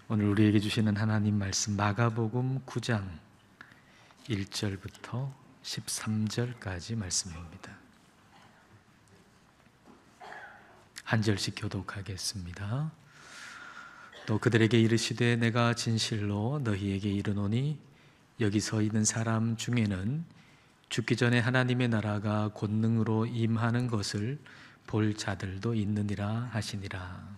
오늘 우리에게 주시는 하나님 말씀 마가복음 9장 1절부터 13절까지 말씀입니다. 한 절씩 교독하겠습니다. 또 그들에게 이르시되 내가 진실로 너희에게 이르노니 여기 서 있는 사람 중에는 죽기 전에 하나님의 나라가 권능으로 임하는 것을 볼 자들도 있느니라 하시니라.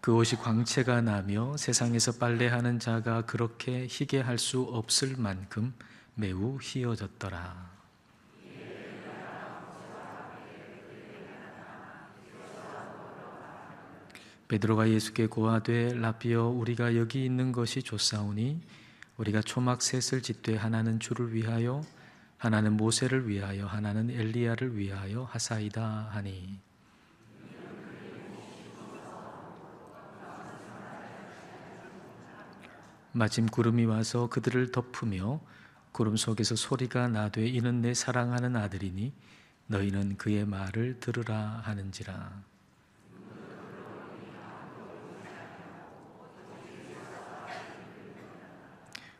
그 옷이 광채가 나며 세상에서 빨래하는 자가 그렇게 희게 할 수 없을 만큼 매우 희어졌더라. 베드로가 예수께 고하되 라비여 우리가 여기 있는 것이 좋사오니 우리가 초막 셋을 짓되 하나는 주를 위하여 하나는 모세를 위하여 하나는 엘리야를 위하여 하사이다 하니 마침 구름이 와서 그들을 덮으며 구름 속에서 소리가 나되 이는 내 사랑하는 아들이니 너희는 그의 말을 들으라 하는지라.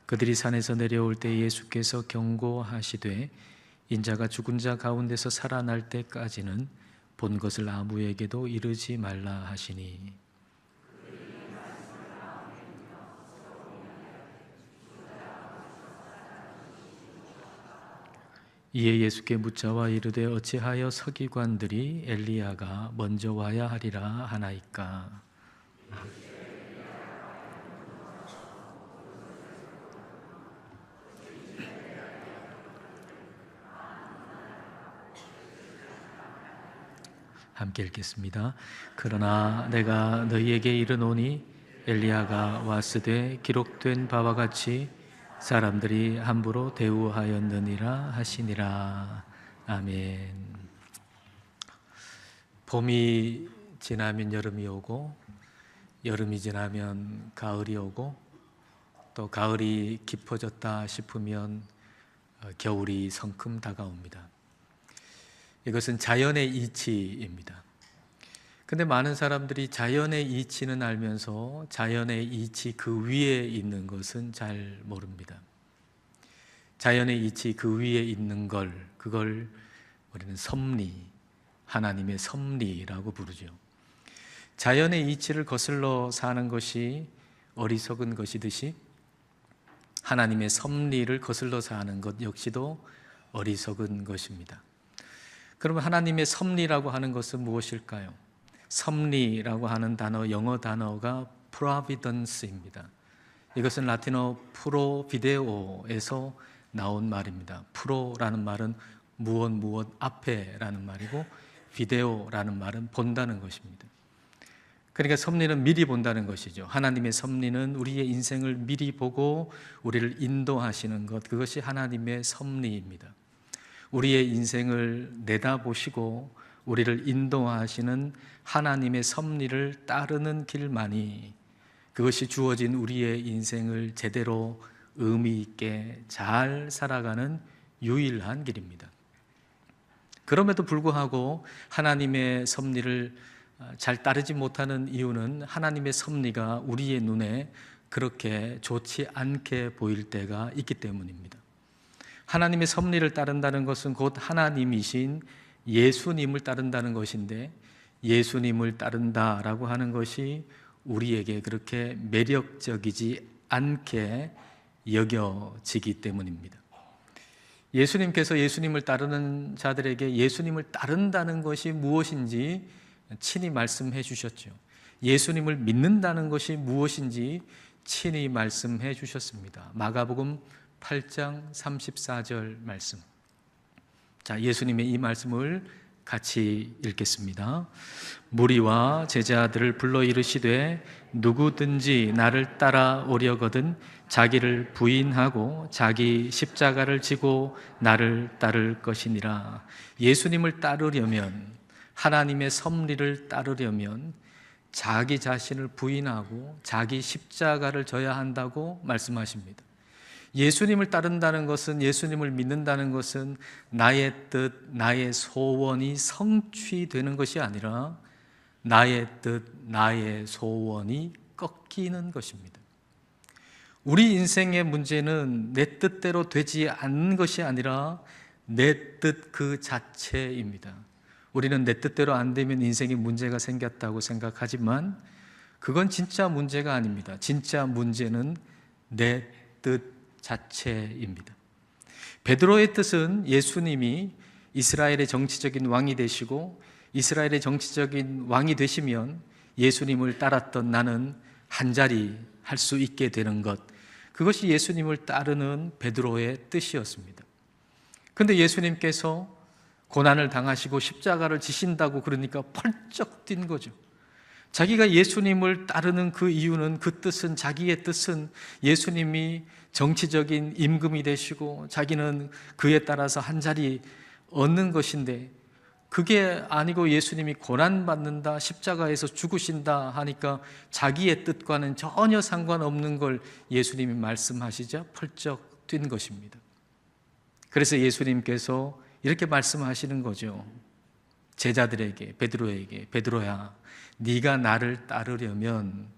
그들이 산에서 내려올 때 예수께서 경고하시되 인자가 죽은 자 가운데서 살아날 때까지는 본 것을 아무에게도 이르지 말라 하시니 이에 예수께 묻자와 이르되 어찌하여 서기관들이 엘리야가 먼저 와야 하리라 하나이까. 함께 읽겠습니다. 그러나 내가 너희에게 이르노니 엘리야가 왔으되 기록된 바와 같이 사람들이 함부로 대우하였느니라 하시니라. 아멘. 봄이 지나면 여름이 오고 여름이 지나면 가을이 오고 또 가을이 깊어졌다 싶으면 겨울이 성큼 다가옵니다. 이것은 자연의 이치입니다. 근데 많은 사람들이 자연의 이치는 알면서 자연의 이치 그 위에 있는 것은 잘 모릅니다. 자연의 이치 그 위에 있는 그걸 우리는 섭리, 하나님의 섭리라고 부르죠. 자연의 이치를 거슬러 사는 것이 어리석은 것이듯이 하나님의 섭리를 거슬러 사는 것 역시도 어리석은 것입니다. 그러면 하나님의 섭리라고 하는 것은 무엇일까요? 섭리라고 하는 단어, 영어 단어가 providence입니다. 이것은 라틴어 프로비데오에서 나온 말입니다. 프로라는 말은 무엇 앞에라는 말이고 비데오라는 말은 본다는 것입니다. 그러니까 섭리는 미리 본다는 것이죠. 하나님의 섭리는 우리의 인생을 미리 보고 우리를 인도하시는 것, 그것이 하나님의 섭리입니다. 우리의 인생을 내다보시고 우리를 인도하시는 하나님의 섭리를 따르는 길만이 그것이 주어진 우리의 인생을 제대로 의미 있게 잘 살아가는 유일한 길입니다. 그럼에도 불구하고 하나님의 섭리를 잘 따르지 못하는 이유는 하나님의 섭리가 우리의 눈에 그렇게 좋지 않게 보일 때가 있기 때문입니다. 하나님의 섭리를 따른다는 것은 곧 하나님이신 예수님을 따른다는 것인데 예수님을 따른다라고 하는 것이 우리에게 그렇게 매력적이지 않게 여겨지기 때문입니다. 예수님께서 예수님을 따르는 자들에게 예수님을 따른다는 것이 무엇인지 친히 말씀해 주셨죠. 예수님을 믿는다는 것이 무엇인지 친히 말씀해 주셨습니다. 마가복음 8장 34절 말씀. 자, 예수님의 이 말씀을 같이 읽겠습니다. 무리와 제자들을 불러 이르시되 누구든지 나를 따라오려거든 자기를 부인하고 자기 십자가를 지고 나를 따를 것이니라. 예수님을 따르려면, 하나님의 섭리를 따르려면 자기 자신을 부인하고 자기 십자가를 져야 한다고 말씀하십니다. 예수님을 따른다는 것은, 예수님을 믿는다는 것은 나의 뜻, 나의 소원이 성취되는 것이 아니라 나의 뜻, 나의 소원이 꺾이는 것입니다. 우리 인생의 문제는 내 뜻대로 되지 않는 것이 아니라 내 뜻 그 자체입니다. 우리는 내 뜻대로 안 되면 인생에 문제가 생겼다고 생각하지만 그건 진짜 문제가 아닙니다. 진짜 문제는 내 뜻 자체입니다. 베드로의 뜻은 예수님이 이스라엘의 정치적인 왕이 되시고 이스라엘의 정치적인 왕이 되시면 예수님을 따랐던 나는 한자리 할 수 있게 되는 것, 그것이 예수님을 따르는 베드로의 뜻이었습니다. 그런데 예수님께서 고난을 당하시고 십자가를 지신다고 그러니까 펄쩍 뛴 거죠. 자기가 예수님을 따르는 그 이유는, 그 뜻은, 자기의 뜻은 예수님이 정치적인 임금이 되시고 자기는 그에 따라서 한 자리 얻는 것인데, 그게 아니고 예수님이 고난받는다, 십자가에서 죽으신다 하니까 자기의 뜻과는 전혀 상관없는 걸 예수님이 말씀하시자 펄쩍 뛴 것입니다. 그래서 예수님께서 이렇게 말씀하시는 거죠. 제자들에게, 베드로에게, 베드로야, 네가 나를 따르려면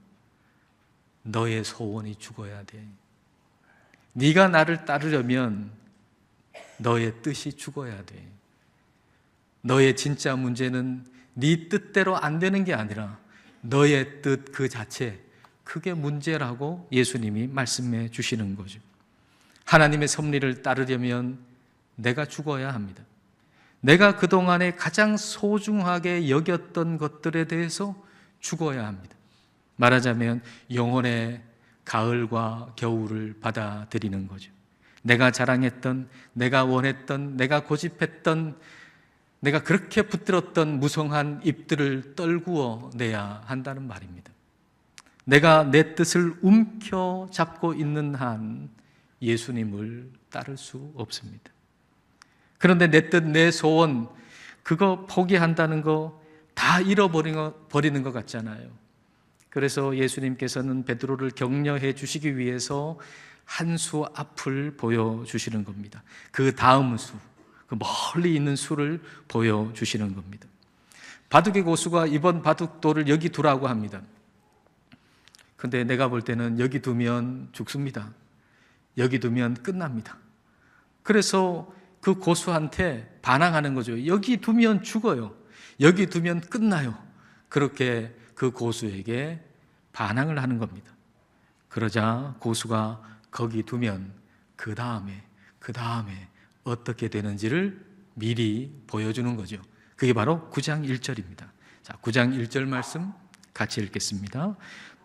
너의 소원이 죽어야 돼. 네가 나를 따르려면 너의 뜻이 죽어야 돼. 너의 진짜 문제는 네 뜻대로 안 되는 게 아니라 너의 뜻 그 자체, 그게 문제라고 예수님이 말씀해 주시는 거죠. 하나님의 섭리를 따르려면 내가 죽어야 합니다. 내가 그동안에 가장 소중하게 여겼던 것들에 대해서 죽어야 합니다. 말하자면 영혼의 가을과 겨울을 받아들이는 거죠. 내가 자랑했던, 내가 원했던, 내가 고집했던, 내가 그렇게 붙들었던 무성한 잎들을 떨구어 내야 한다는 말입니다. 내가 내 뜻을 움켜잡고 있는 한 예수님을 따를 수 없습니다. 그런데 내 뜻, 내 소원, 그거 포기한다는 거 다 잃어버리는 것 같잖아요. 그래서 예수님께서는 베드로를 격려해 주시기 위해서 한 수 앞을 보여주시는 겁니다. 그 다음 수, 그 멀리 있는 수를 보여주시는 겁니다. 바둑의 고수가 이번 바둑돌을 여기 두라고 합니다. 근데 내가 볼 때는 여기 두면 죽습니다. 여기 두면 끝납니다. 그래서 그 고수한테 반항하는 거죠. 여기 두면 죽어요. 여기 두면 끝나요. 그렇게 그 고수에게 반항을 하는 겁니다. 그러자 고수가 거기 두면 그 다음에 어떻게 되는지를 미리 보여주는 거죠. 그게 바로 9장 1절입니다. 자, 9장 1절 말씀 같이 읽겠습니다.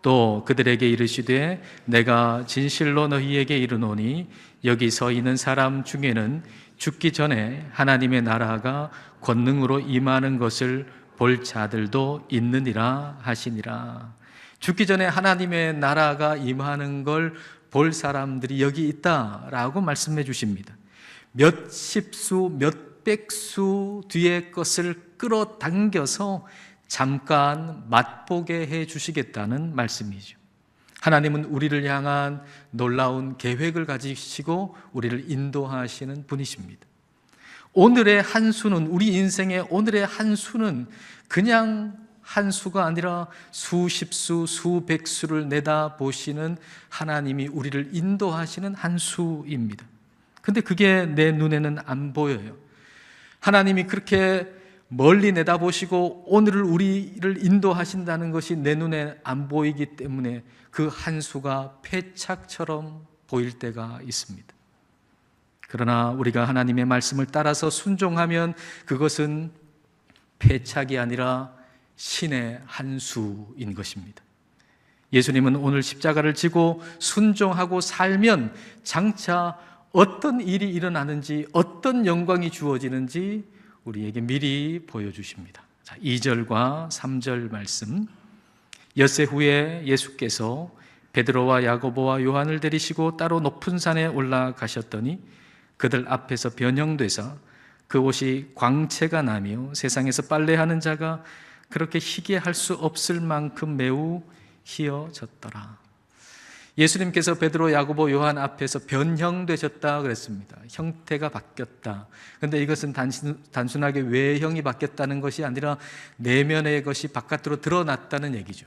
또 그들에게 이르시되 내가 진실로 너희에게 이르노니 여기 서 있는 사람 중에는 죽기 전에 하나님의 나라가 권능으로 임하는 것을 볼 자들도 있느니라 하시니라. 죽기 전에 하나님의 나라가 임하는 걸 볼 사람들이 여기 있다라고 말씀해 주십니다. 몇 십수, 몇 백수 뒤의 것을 끌어당겨서 잠깐 맛보게 해 주시겠다는 말씀이죠. 하나님은 우리를 향한 놀라운 계획을 가지시고 우리를 인도하시는 분이십니다. 오늘의 한 수는, 우리 인생의 오늘의 한 수는 그냥 한 수가 아니라 수십수, 수백수를 내다보시는 하나님이 우리를 인도하시는 한 수입니다. 근데 그게 내 눈에는 안 보여요. 하나님이 그렇게 멀리 내다보시고 오늘을 우리를 인도하신다는 것이 내 눈에 안 보이기 때문에 그 한 수가 패착처럼 보일 때가 있습니다. 그러나 우리가 하나님의 말씀을 따라서 순종하면 그것은 패착이 아니라 신의 한 수인 것입니다. 예수님은 오늘 십자가를 지고 순종하고 살면 장차 어떤 일이 일어나는지, 어떤 영광이 주어지는지 우리에게 미리 보여주십니다. 자, 2절과 3절 말씀. 엿새 후에 예수께서 베드로와 야고보와 요한을 데리시고 따로 높은 산에 올라가셨더니 그들 앞에서 변형되사 그 옷이 광채가 나며 세상에서 빨래하는 자가 그렇게 희게 할 수 없을 만큼 매우 희어졌더라. 예수님께서 베드로, 야고보, 요한 앞에서 변형되셨다 그랬습니다. 형태가 바뀌었다. 그런데 이것은 단순하게 외형이 바뀌었다는 것이 아니라 내면의 것이 바깥으로 드러났다는 얘기죠.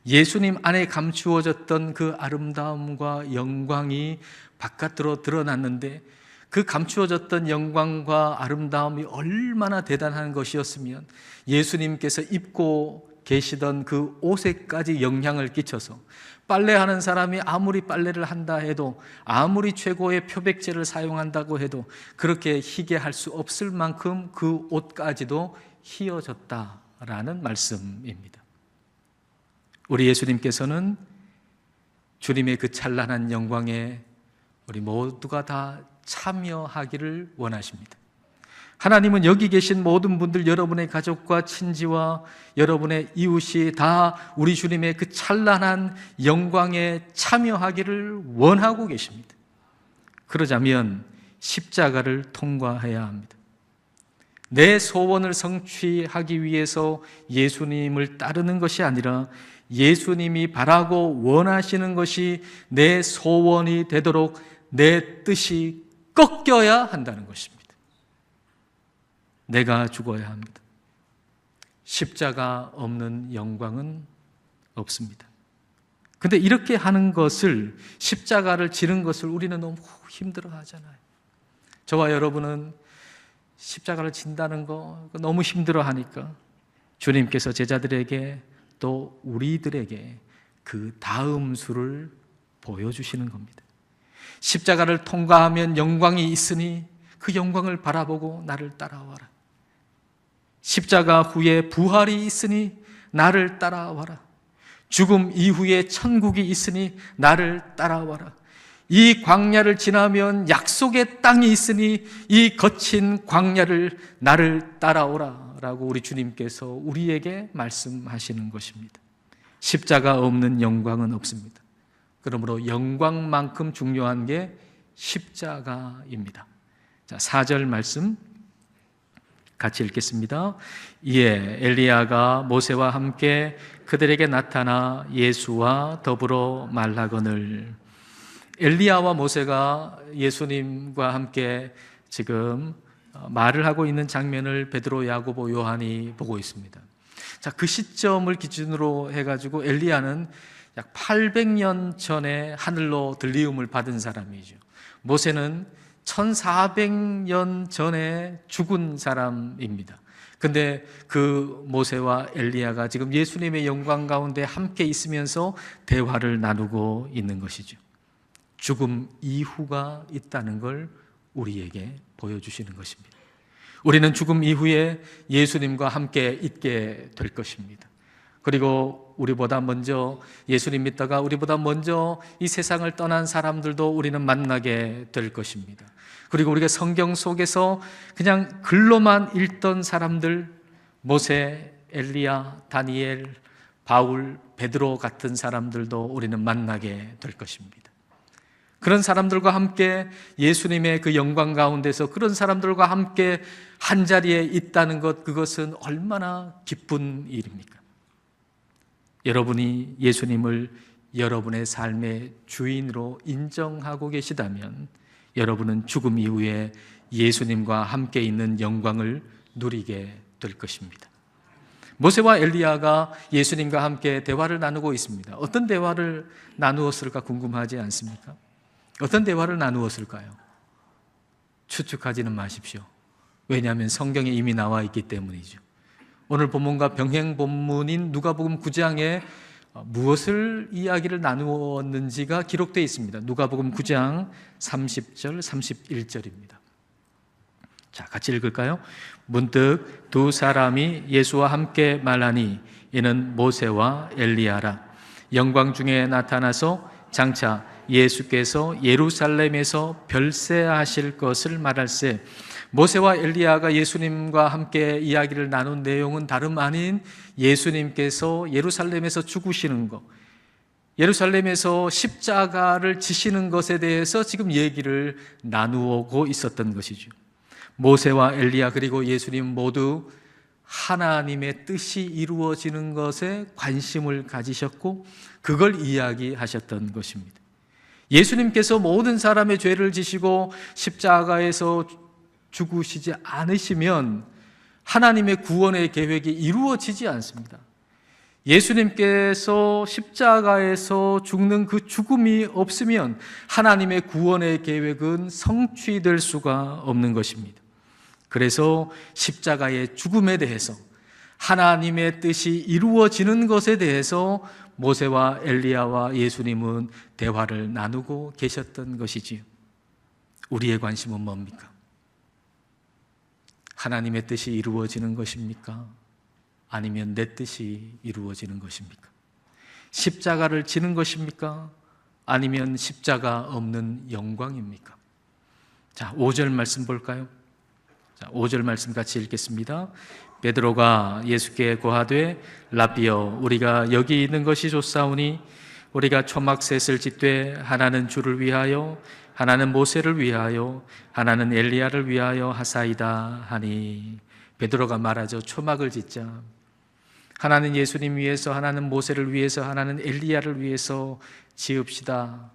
예수님 안에 감추어졌던 그 아름다움과 영광이 바깥으로 드러났는데, 그 감추어졌던 영광과 아름다움이 얼마나 대단한 것이었으면 예수님께서 입고 계시던 그 옷에까지 영향을 끼쳐서 빨래하는 사람이 아무리 빨래를 한다 해도, 아무리 최고의 표백제를 사용한다고 해도 그렇게 희게 할 수 없을 만큼 그 옷까지도 희어졌다라는 말씀입니다. 우리 예수님께서는 주님의 그 찬란한 영광에 우리 모두가 다 참여하기를 원하십니다. 하나님은 여기 계신 모든 분들, 여러분의 가족과 친지와 여러분의 이웃이 다 우리 주님의 그 찬란한 영광에 참여하기를 원하고 계십니다. 그러자면 십자가를 통과해야 합니다. 내 소원을 성취하기 위해서 예수님을 따르는 것이 아니라 예수님이 바라고 원하시는 것이 내 소원이 되도록 내 뜻이 꺾여야 한다는 것입니다. 내가 죽어야 합니다. 십자가 없는 영광은 없습니다. 그런데 이렇게 하는 것을, 십자가를 지는 것을 우리는 너무 힘들어 하잖아요. 저와 여러분은 십자가를 진다는 거 너무 힘들어 하니까 주님께서 제자들에게 또 우리들에게 그 다음 수를 보여주시는 겁니다. 십자가를 통과하면 영광이 있으니 그 영광을 바라보고 나를 따라와라. 십자가 후에 부활이 있으니 나를 따라와라. 죽음 이후에 천국이 있으니 나를 따라와라. 이 광야를 지나면 약속의 땅이 있으니 이 거친 광야를 나를 따라오라 라고 우리 주님께서 우리에게 말씀하시는 것입니다. 십자가 없는 영광은 없습니다. 그러므로 영광만큼 중요한 게 십자가입니다. 자, 4절 말씀 같이 읽겠습니다. 이에 엘리야가 모세와 함께 그들에게 나타나 예수와 더불어 말하거늘. 엘리야와 모세가 예수님과 함께 지금 말을 하고 있는 장면을 베드로, 야고보, 요한이 보고 있습니다. 자, 그 시점을 기준으로 해가지고 엘리야는 약 800년 전에 하늘로 들리움을 받은 사람이죠. 모세는 1400년 전에 죽은 사람입니다. 근데 그 모세와 엘리야가 지금 예수님의 영광 가운데 함께 있으면서 대화를 나누고 있는 것이죠. 죽음 이후가 있다는 걸 우리에게 보여주시는 것입니다. 우리는 죽음 이후에 예수님과 함께 있게 될 것입니다. 그리고 우리보다 먼저 예수님 믿다가 우리보다 먼저 이 세상을 떠난 사람들도 우리는 만나게 될 것입니다. 그리고 우리가 성경 속에서 그냥 글로만 읽던 사람들, 모세, 엘리야, 다니엘, 바울, 베드로 같은 사람들도 우리는 만나게 될 것입니다. 그런 사람들과 함께 예수님의 그 영광 가운데서 그런 사람들과 함께 한자리에 있다는 것, 그것은 얼마나 기쁜 일입니까? 여러분이 예수님을 여러분의 삶의 주인으로 인정하고 계시다면 여러분은 죽음 이후에 예수님과 함께 있는 영광을 누리게 될 것입니다. 모세와 엘리야가 예수님과 함께 대화를 나누고 있습니다. 어떤 대화를 나누었을까 궁금하지 않습니까? 어떤 대화를 나누었을까요? 추측하지는 마십시오. 왜냐하면 성경에 이미 나와 있기 때문이죠. 오늘 본문과 병행 본문인 누가복음 9장에 무엇을 이야기를 나누었는지가 기록되어 있습니다. 누가복음 9장 30절, 31절입니다. 자, 같이 읽을까요? 문득 두 사람이 예수와 함께 말하니 이는 모세와 엘리야라. 영광 중에 나타나서 장차 예수께서 예루살렘에서 별세하실 것을 말할세. 모세와 엘리야가 예수님과 함께 이야기를 나눈 내용은 다름 아닌 예수님께서 예루살렘에서 죽으시는 것, 예루살렘에서 십자가를 지시는 것에 대해서 지금 얘기를 나누고 있었던 것이죠. 모세와 엘리야 그리고 예수님 모두 하나님의 뜻이 이루어지는 것에 관심을 가지셨고 그걸 이야기하셨던 것입니다. 예수님께서 모든 사람의 죄를 지시고 십자가에서 죽으시지 않으시면 하나님의 구원의 계획이 이루어지지 않습니다. 예수님께서 십자가에서 죽는 그 죽음이 없으면 하나님의 구원의 계획은 성취될 수가 없는 것입니다. 그래서 십자가의 죽음에 대해서 하나님의 뜻이 이루어지는 것에 대해서 모세와 엘리야와 예수님은 대화를 나누고 계셨던 것이지요. 우리의 관심은 뭡니까? 하나님의 뜻이 이루어지는 것입니까? 아니면 내 뜻이 이루어지는 것입니까? 십자가를 지는 것입니까? 아니면 십자가 없는 영광입니까? 자, 5절 말씀 볼까요? 자, 5절 말씀 같이 읽겠습니다. 베드로가 예수께 고하되 라비여 우리가 여기 있는 것이 좋사오니 우리가 초막셋을 짓되 하나는 주를 위하여 하나는 모세를 위하여 하나는 엘리야를 위하여 하사이다 하니. 베드로가 말하죠. 초막을 짓자. 하나는 예수님 위해서, 하나는 모세를 위해서, 하나는 엘리야를 위해서 지읍시다.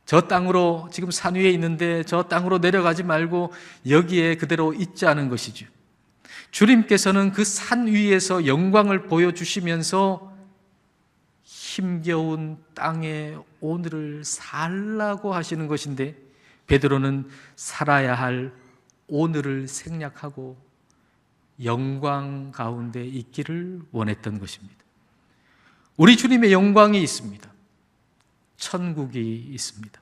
저 땅으로, 지금 산 위에 있는데 저 땅으로 내려가지 말고 여기에 그대로 있자는 것이죠. 주님께서는 그 산 위에서 영광을 보여주시면서 힘겨운 땅에 오늘을 살라고 하시는 것인데 베드로는 살아야 할 오늘을 생략하고 영광 가운데 있기를 원했던 것입니다. 우리 주님의 영광이 있습니다. 천국이 있습니다.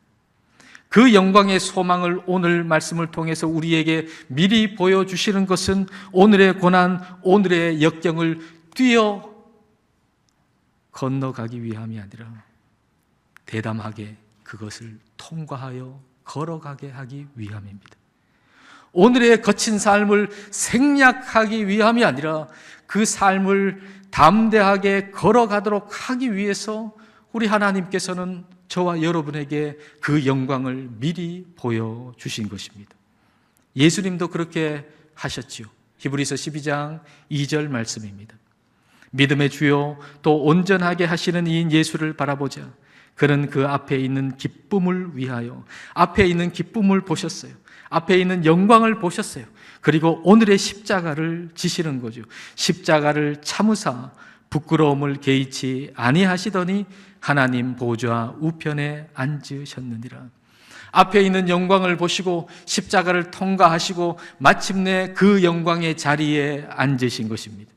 그 영광의 소망을 오늘 말씀을 통해서 우리에게 미리 보여주시는 것은 오늘의 고난, 오늘의 역경을 뛰어 건너가기 위함이 아니라 대담하게 그것을 통과하여 걸어가게 하기 위함입니다. 오늘의 거친 삶을 생략하기 위함이 아니라 그 삶을 담대하게 걸어가도록 하기 위해서 우리 하나님께서는 저와 여러분에게 그 영광을 미리 보여주신 것입니다. 예수님도 그렇게 하셨지요. 히브리서 12장 2절 말씀입니다. 믿음의 주요 또 온전하게 하시는 이인 예수를 바라보자. 그는 그 앞에 있는 기쁨을 위하여, 앞에 있는 기쁨을 보셨어요. 앞에 있는 영광을 보셨어요. 그리고 오늘의 십자가를 지시는 거죠. 십자가를 참으사 부끄러움을 개의치 아니하시더니 하나님 보좌 우편에 앉으셨느니라. 앞에 있는 영광을 보시고 십자가를 통과하시고 마침내 그 영광의 자리에 앉으신 것입니다.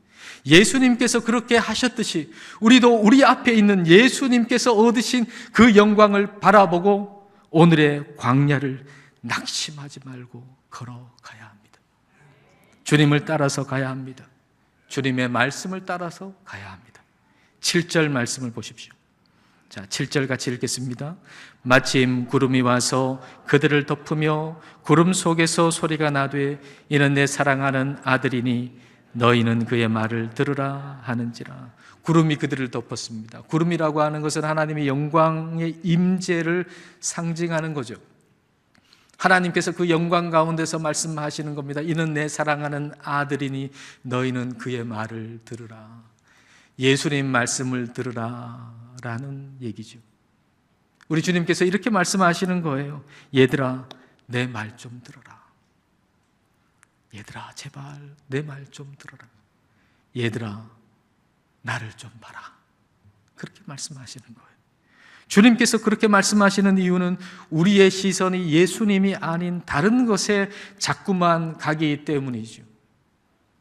예수님께서 그렇게 하셨듯이 우리도 우리 앞에 있는 예수님께서 얻으신 그 영광을 바라보고 오늘의 광야를 낙심하지 말고 걸어가야 합니다. 주님을 따라서 가야 합니다. 주님의 말씀을 따라서 가야 합니다. 7절 말씀을 보십시오. 자, 7절 같이 읽겠습니다. 마침 구름이 와서 그들을 덮으며 구름 속에서 소리가 나되 이는 내 사랑하는 아들이니 너희는 그의 말을 들으라 하는지라. 구름이 그들을 덮었습니다. 구름이라고 하는 것은 하나님의 영광의 임재를 상징하는 거죠. 하나님께서 그 영광 가운데서 말씀하시는 겁니다. 이는 내 사랑하는 아들이니 너희는 그의 말을 들으라. 예수님 말씀을 들으라 라는 얘기죠. 우리 주님께서 이렇게 말씀하시는 거예요. 얘들아, 내 말 좀 들어라. 얘들아, 제발 내 말 좀 들어라. 얘들아, 나를 좀 봐라. 그렇게 말씀하시는 거예요. 주님께서 그렇게 말씀하시는 이유는 우리의 시선이 예수님이 아닌 다른 것에 자꾸만 가기 때문이죠.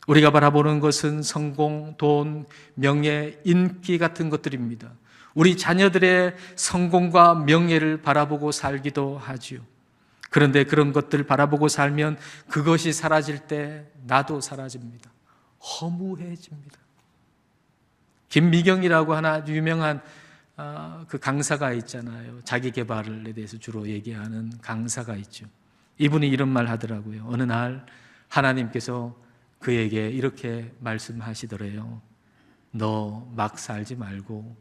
우리가 바라보는 것은 성공, 돈, 명예, 인기 같은 것들입니다. 우리 자녀들의 성공과 명예를 바라보고 살기도 하지요. 그런데 그런 것들을 바라보고 살면 그것이 사라질 때 나도 사라집니다. 허무해집니다. 김미경이라고 하나 유명한 그 강사가 있잖아요. 자기 개발에 대해서 주로 얘기하는 강사가 있죠. 이분이 이런 말 하더라고요. 어느 날 하나님께서 그에게 이렇게 말씀하시더래요. 너 막 살지 말고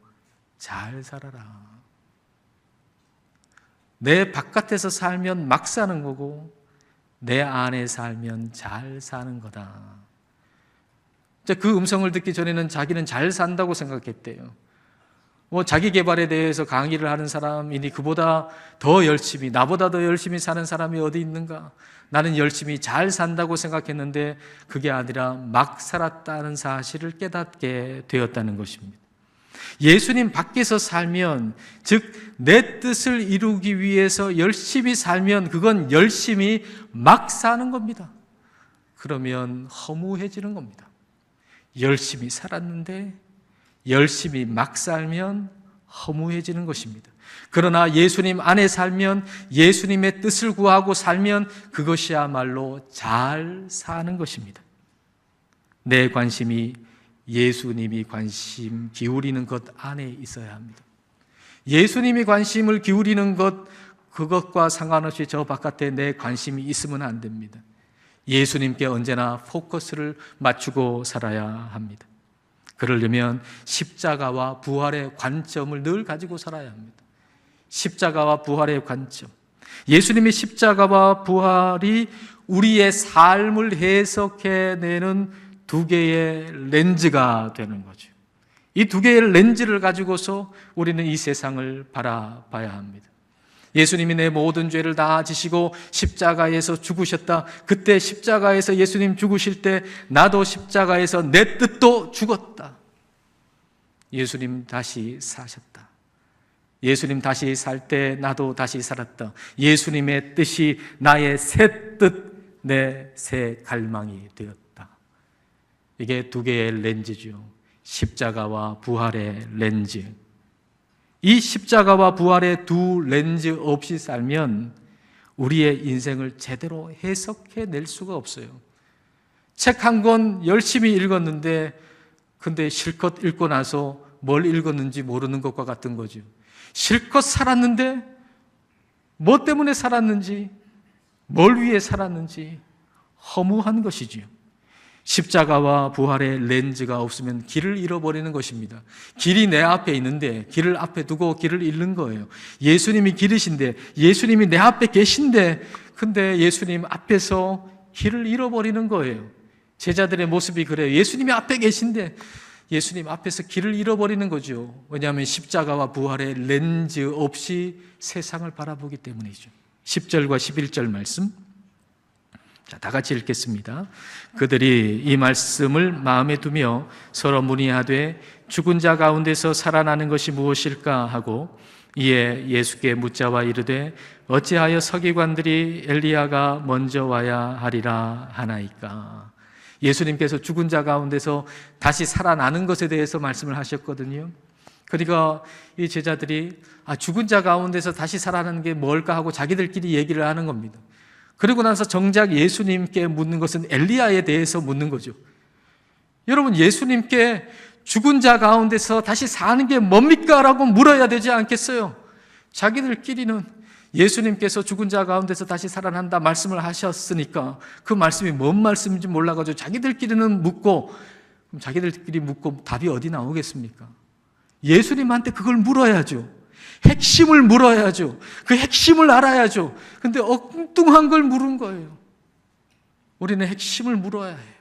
잘 살아라. 내 바깥에서 살면 막 사는 거고 내 안에 살면 잘 사는 거다. 그 음성을 듣기 전에는 자기는 잘 산다고 생각했대요. 자기 개발에 대해서 강의를 하는 사람이니 그보다 더 열심히, 나보다 더 열심히 사는 사람이 어디 있는가? 나는 열심히 잘 산다고 생각했는데 그게 아니라 막 살았다는 사실을 깨닫게 되었다는 것입니다. 예수님 밖에서 살면, 즉 내 뜻을 이루기 위해서 열심히 살면 그건 열심히 막 사는 겁니다. 그러면 허무해지는 겁니다. 열심히 살았는데 열심히 막 살면 허무해지는 것입니다. 그러나 예수님 안에 살면, 예수님의 뜻을 구하고 살면 그것이야말로 잘 사는 것입니다. 내 관심이 예수님이 관심 기울이는 것 안에 있어야 합니다. 예수님이 관심을 기울이는 것, 그것과 상관없이 저 바깥에 내 관심이 있으면 안 됩니다. 예수님께 언제나 포커스를 맞추고 살아야 합니다. 그러려면 십자가와 부활의 관점을 늘 가지고 살아야 합니다. 십자가와 부활의 관점. 예수님의 십자가와 부활이 우리의 삶을 해석해내는 두 개의 렌즈가 되는 거죠. 이 두 개의 렌즈를 가지고서 우리는 이 세상을 바라봐야 합니다. 예수님이 내 모든 죄를 다 지시고 십자가에서 죽으셨다. 그때 십자가에서 예수님 죽으실 때 나도 십자가에서 내 뜻도 죽었다. 예수님 다시 사셨다. 예수님 다시 살 때 나도 다시 살았다. 예수님의 뜻이 나의 새 뜻, 내 새 갈망이 되었다. 이게 두 개의 렌즈죠. 십자가와 부활의 렌즈. 이 십자가와 부활의 두 렌즈 없이 살면 우리의 인생을 제대로 해석해낼 수가 없어요. 책 한 권 열심히 읽었는데 근데 실컷 읽고 나서 뭘 읽었는지 모르는 것과 같은 거죠. 실컷 살았는데 뭐 때문에 살았는지, 뭘 위해 살았는지 허무한 것이지요. 십자가와 부활의 렌즈가 없으면 길을 잃어버리는 것입니다. 길이 내 앞에 있는데 길을 앞에 두고 길을 잃는 거예요. 예수님이 길이신데, 예수님이 내 앞에 계신데, 근데 예수님 앞에서 길을 잃어버리는 거예요. 제자들의 모습이 그래요. 예수님이 앞에 계신데 예수님 앞에서 길을 잃어버리는 거죠. 왜냐하면 십자가와 부활의 렌즈 없이 세상을 바라보기 때문이죠. 10절과 11절 말씀, 다 같이 읽겠습니다. 그들이 이 말씀을 마음에 두며 서로 문의하되 죽은 자 가운데서 살아나는 것이 무엇일까 하고, 이에 예수께 묻자와 이르되 어찌하여 서기관들이 엘리야가 먼저 와야 하리라 하나이까. 예수님께서 죽은 자 가운데서 다시 살아나는 것에 대해서 말씀을 하셨거든요. 그러니까 이 제자들이 죽은 자 가운데서 다시 살아나는 게 뭘까 하고 자기들끼리 얘기를 하는 겁니다. 그리고 나서 정작 예수님께 묻는 것은 엘리야에 대해서 묻는 거죠. 여러분, 예수님께 죽은 자 가운데서 다시 사는 게 뭡니까? 라고 물어야 되지 않겠어요? 자기들끼리는 예수님께서 죽은 자 가운데서 다시 살아난다 말씀을 하셨으니까 그 말씀이 뭔 말씀인지 몰라가지고 자기들끼리는 묻고, 그럼 자기들끼리 묻고 답이 어디 나오겠습니까? 예수님한테 그걸 물어야죠. 핵심을 물어야죠. 그 핵심을 알아야죠. 근데 엉뚱한 걸 물은 거예요. 우리는 핵심을 물어야 해요.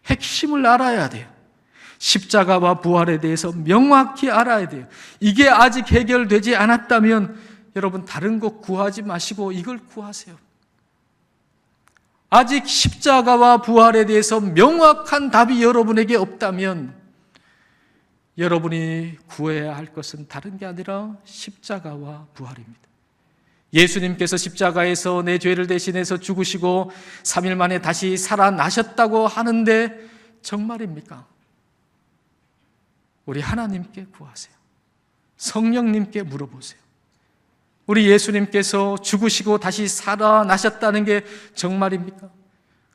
핵심을 알아야 돼요. 십자가와 부활에 대해서 명확히 알아야 돼요. 이게 아직 해결되지 않았다면 여러분, 다른 것 구하지 마시고 이걸 구하세요. 아직 십자가와 부활에 대해서 명확한 답이 여러분에게 없다면 여러분이 구해야 할 것은 다른 게 아니라 십자가와 부활입니다. 예수님께서 십자가에서 내 죄를 대신해서 죽으시고 3일 만에 다시 살아나셨다고 하는데 정말입니까? 우리 하나님께 구하세요. 성령님께 물어보세요. 우리 예수님께서 죽으시고 다시 살아나셨다는 게 정말입니까?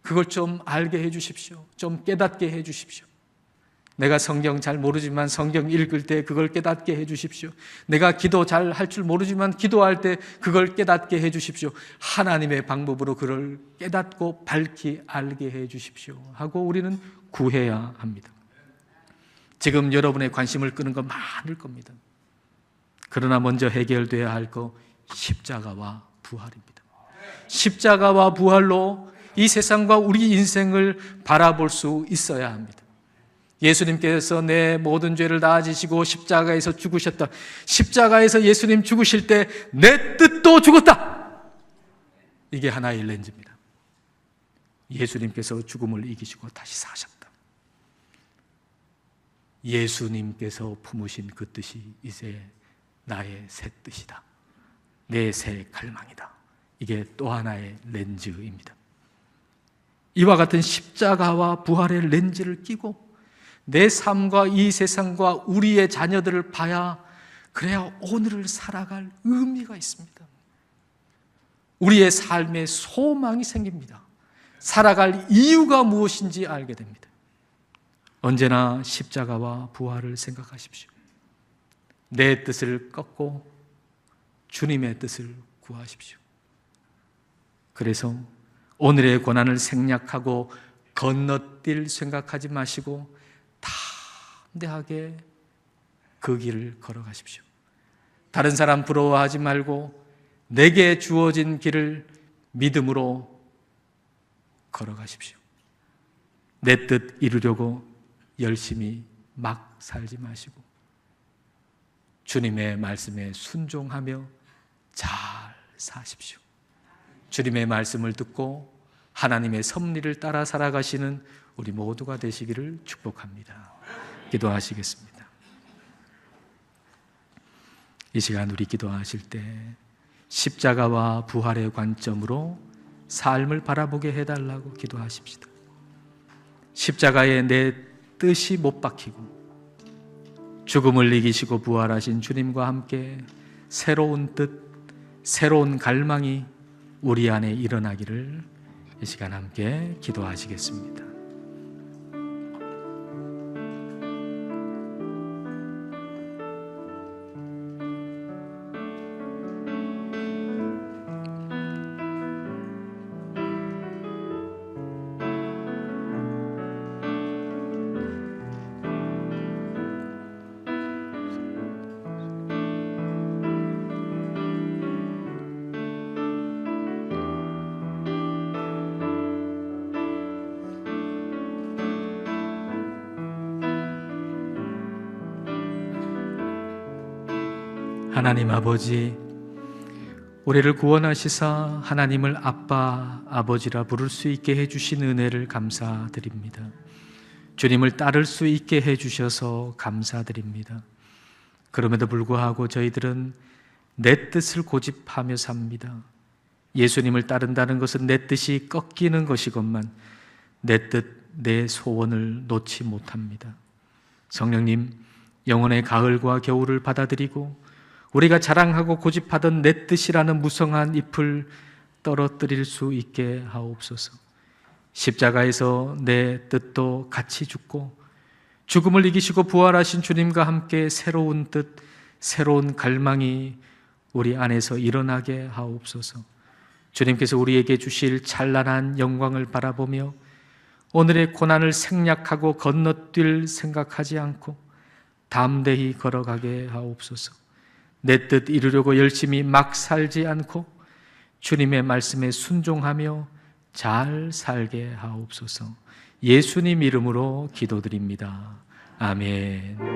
그걸 좀 알게 해 주십시오. 좀 깨닫게 해 주십시오. 내가 성경 잘 모르지만 성경 읽을 때 그걸 깨닫게 해 주십시오. 내가 기도 잘 할 줄 모르지만 기도할 때 그걸 깨닫게 해 주십시오. 하나님의 방법으로 그걸 깨닫고 밝히 알게 해 주십시오 하고 우리는 구해야 합니다. 지금 여러분의 관심을 끄는 거 많을 겁니다. 그러나 먼저 해결돼야 할 거 십자가와 부활입니다. 십자가와 부활로 이 세상과 우리 인생을 바라볼 수 있어야 합니다. 예수님께서 내 모든 죄를 다 지시고 십자가에서 죽으셨다. 십자가에서 예수님 죽으실 때 내 뜻도 죽었다. 이게 하나의 렌즈입니다. 예수님께서 죽음을 이기시고 다시 사셨다. 예수님께서 품으신 그 뜻이 이제 나의 새 뜻이다. 내 새 갈망이다. 이게 또 하나의 렌즈입니다. 이와 같은 십자가와 부활의 렌즈를 끼고 내 삶과 이 세상과 우리의 자녀들을 봐야, 그래야 오늘을 살아갈 의미가 있습니다. 우리의 삶에 소망이 생깁니다. 살아갈 이유가 무엇인지 알게 됩니다. 언제나 십자가와 부활을 생각하십시오. 내 뜻을 꺾고 주님의 뜻을 구하십시오. 그래서 오늘의 고난을 생략하고 건너뛸 생각하지 마시고 담대하게 그 길을 걸어가십시오. 다른 사람 부러워하지 말고 내게 주어진 길을 믿음으로 걸어가십시오. 내 뜻 이루려고 열심히 막 살지 마시고 주님의 말씀에 순종하며 잘 사십시오. 주님의 말씀을 듣고 하나님의 섭리를 따라 살아가시는 우리 모두가 되시기를 축복합니다. 기도하시겠습니다. 이 시간 우리 기도하실 때 십자가와 부활의 관점으로 삶을 바라보게 해달라고 기도하십시다. 십자가에 내 뜻이 못 박히고 죽음을 이기시고 부활하신 주님과 함께 새로운 뜻, 새로운 갈망이 우리 안에 일어나기를 이 시간 함께 기도하시겠습니다. 하나님 아버지, 우리를 구원하시사 하나님을 아빠, 아버지라 부를 수 있게 해주신 은혜를 감사드립니다. 주님을 따를 수 있게 해주셔서 감사드립니다. 그럼에도 불구하고 저희들은 내 뜻을 고집하며 삽니다. 예수님을 따른다는 것은 내 뜻이 꺾이는 것이건만 내 뜻, 내 소원을 놓지 못합니다. 성령님, 영혼의 가을과 겨울을 받아들이고 우리가 자랑하고 고집하던 내 뜻이라는 무성한 잎을 떨어뜨릴 수 있게 하옵소서. 십자가에서 내 뜻도 같이 죽고 죽음을 이기시고 부활하신 주님과 함께 새로운 뜻, 새로운 갈망이 우리 안에서 일어나게 하옵소서. 주님께서 우리에게 주실 찬란한 영광을 바라보며 오늘의 고난을 생략하고 건너뛸 생각하지 않고 담대히 걸어가게 하옵소서. 내 뜻 이루려고 열심히 막 살지 않고 주님의 말씀에 순종하며 잘 살게 하옵소서. 예수님 이름으로 기도드립니다. 아멘.